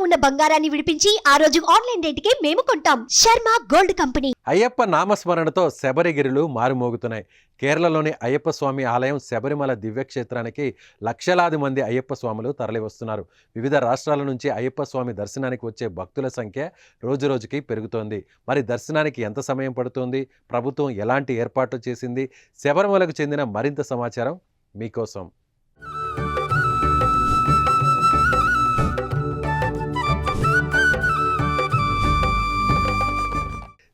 ఉన్న బంగారాన్ని విడిపించి ఆ రోజు ఆన్లైన్ రేటుకే మేము కొంటాం. Sharma gold company. అయ్యప్ప నామస్మరణతో శబరిగిరులు మారుమోగుతున్నాయి. కేరళలోని అయ్యప్ప స్వామి ఆలయం శబరిమల దివ్యక్షేత్రానికి లక్షలాది మంది అయ్యప్ప స్వాములు తరలివస్తున్నారు. వివిధ రాష్ట్రాల నుంచి అయ్యప్ప స్వామి దర్శనానికి వచ్చే భక్తుల సంఖ్య రోజురోజుకి పెరుగుతోంది. మరి దర్శనానికి ఎంత సమయం పడుతోంది? ప్రభుత్వం ఎలాంటి ఏర్పాట్లు చేసింది? శబరిమలకు చెందిన మరింత సమాచారం మీకోసం.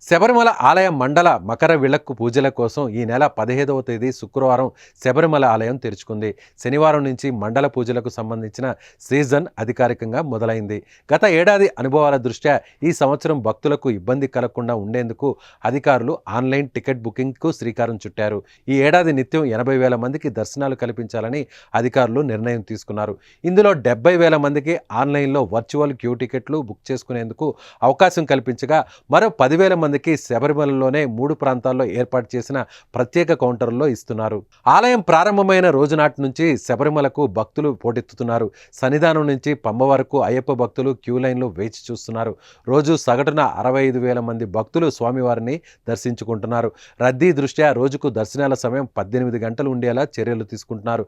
శబరిమల ఆలయ మండల మకర విళక్కు పూజల కోసం ఈ నెల 15వ తేదీ శుక్రవారం శబరిమల ఆలయం తెరుచుకుంది. శనివారం నుంచి మండల పూజలకు సంబంధించిన సీజన్ అధికారికంగా మొదలైంది. గత ఏడాది అనుభవాల దృష్ట్యా ఈ సంవత్సరం భక్తులకు ఇబ్బంది కలగకుండా ఉండేందుకు అధికారులు ఆన్లైన్ టికెట్ బుకింగ్కు శ్రీకారం చుట్టారు. ఈ ఏడాది నిత్యం 80,000 మందికి దర్శనాలు కల్పించాలని అధికారులు నిర్ణయం తీసుకున్నారు. ఇందులో 70,000 మందికి ఆన్లైన్లో వర్చువల్ క్యూ టికెట్లు బుక్ చేసుకునేందుకు అవకాశం కల్పించగా మరో 10,000 మందికి శబరిమలలోనే 3 ప్రాంతాల్లో ఏర్పాటు చేసిన ప్రత్యేక కౌంటర్లో ఇస్తున్నారు. ఆలయం ప్రారంభమైన రోజు నాటి నుంచి శబరిమలకు భక్తులు పోటెత్తుతున్నారు. సన్నిధానం నుంచి పంబ వరకు అయ్యప్ప భక్తులు క్యూ లైన్లో వేచి చూస్తున్నారు. రోజు సగటున 65,000 మంది భక్తులు స్వామివారిని దర్శించుకుంటున్నారు. రద్దీ దృష్ట్యా రోజుకు దర్శనాల సమయం 18 గంటలు ఉండేలా చర్యలు తీసుకుంటున్నారు.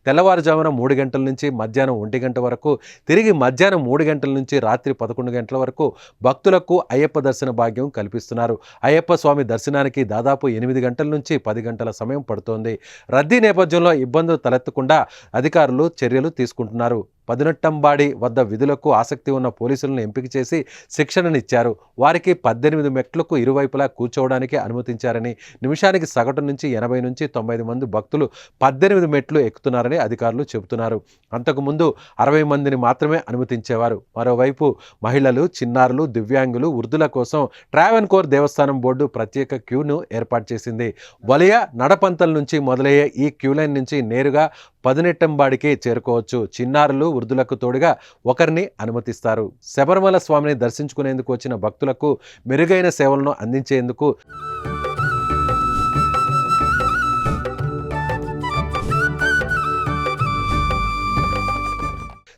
తెల్లవారుజామున 3 గంటల నుంచి మధ్యాహ్నం 1 గంట వరకు, తిరిగి మధ్యాహ్నం 3 గంటల నుంచి రాత్రి 11 గంటల వరకు భక్తులకు అయ్యప్ప దర్శన భాగ్యం కల్పిస్తున్నారు. అయ్యప్ప స్వామి దర్శనానికి దాదాపు 8 గంటల నుంచి 10 గంటల సమయం పడుతోంది. రద్దీ నేపథ్యంలో ఇబ్బందులు తలెత్తకుండా అధికారులు చర్యలు తీసుకుంటున్నారు. పదినెట్టంబాడి వద్ద విధులకు ఆసక్తి ఉన్న పోలీసులను ఎంపిక చేసి శిక్షణనిచ్చారు. వారికి 18 మెట్లకు ఇరువైపులా కూర్చోవడానికి అనుమతించారని, నిమిషానికి సగటు నుంచి 80 నుంచి 90 మంది భక్తులు 18 మెట్లు ఎక్కుతున్నారని అధికారులు చెబుతున్నారు. అంతకుముందు 60 మందిని మాత్రమే అనుమతించేవారు. మరోవైపు మహిళలు, చిన్నారులు, దివ్యాంగులు, వృద్ధుల కోసం ట్రావెన్కోర్ దేవస్థానం బోర్డు ప్రత్యేక క్యూను ఏర్పాటు చేసింది. వలయ నడపంతల నుంచి మొదలయ్యే ఈ క్యూ లైన్ నుంచి నేరుగా పదినెట్టంబాడికి చేరుకోవచ్చు. చిన్నారులు, వృద్ధులకు తోడుగా ఒకరిని అనుమతిస్తారు. శబరిమల స్వామిని దర్శించుకునేందుకు వచ్చిన భక్తులకు మెరుగైన సేవలను అందించేందుకు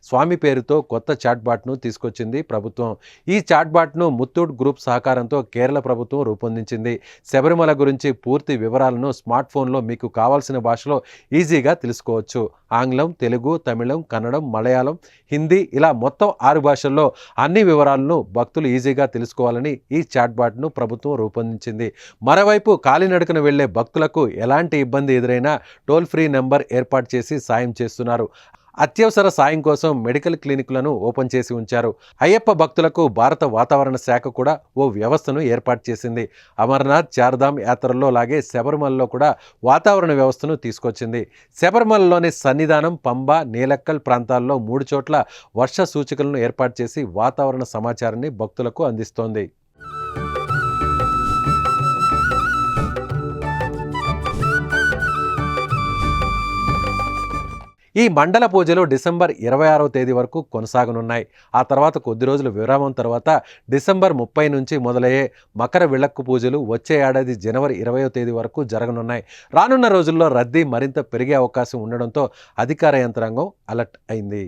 స్వామి పేరుతో కొత్త చాట్బాట్ను తీసుకొచ్చింది ప్రభుత్వం. ఈ చాట్బాట్ను ముత్తూట్ గ్రూప్ సహకారంతో కేరళ ప్రభుత్వం రూపొందించింది. శబరిమల గురించి పూర్తి వివరాలను స్మార్ట్ ఫోన్లో మీకు కావాల్సిన భాషలో ఈజీగా తెలుసుకోవచ్చు. ఆంగ్లం, తెలుగు, తమిళం, కన్నడం, మలయాళం, హిందీ ఇలా మొత్తం 6 భాషల్లో అన్ని వివరాలను భక్తులు ఈజీగా తెలుసుకోవాలని ఈ చాట్బాట్ను ప్రభుత్వం రూపొందించింది. మరోవైపు కాలినడకన వెళ్లే భక్తులకు ఎలాంటి ఇబ్బంది ఎదురైనా టోల్ ఫ్రీ నెంబర్ ఏర్పాటు చేసి సాయం చేస్తున్నారు. అత్యవసర సాయం కోసం మెడికల్ క్లినిక్లను ఓపెన్ చేసి ఉంచారు. అయ్యప్ప భక్తులకు భారత వాతావరణ శాఖ కూడా ఓ వ్యవస్థను ఏర్పాటు చేసింది. అమర్నాథ్, చార్ధామ్ యాత్రల్లో లాగే శబరిమలలో కూడా వాతావరణ వ్యవస్థను తీసుకొచ్చింది. శబరిమలలోని సన్నిధానం, పంబ, నీలక్కల్ ప్రాంతాల్లో 3 చోట్ల వర్ష సూచికలను ఏర్పాటు చేసి వాతావరణ సమాచారాన్ని భక్తులకు అందిస్తోంది. ఈ మండల పూజలు డిసెంబర్ 26వ తేదీ వరకు కొనసాగనున్నాయి. ఆ తర్వాత కొద్ది రోజుల విరామం తర్వాత డిసెంబర్ 30 నుంచి మొదలయ్యే మకర విళక్కు పూజలు వచ్చే ఏడాది జనవరి 20వ తేదీ వరకు జరగనున్నాయి. రానున్న రోజుల్లో రద్దీ మరింత పెరిగే అవకాశం ఉండడంతో అధికార యంత్రాంగం అలర్ట్ అయింది.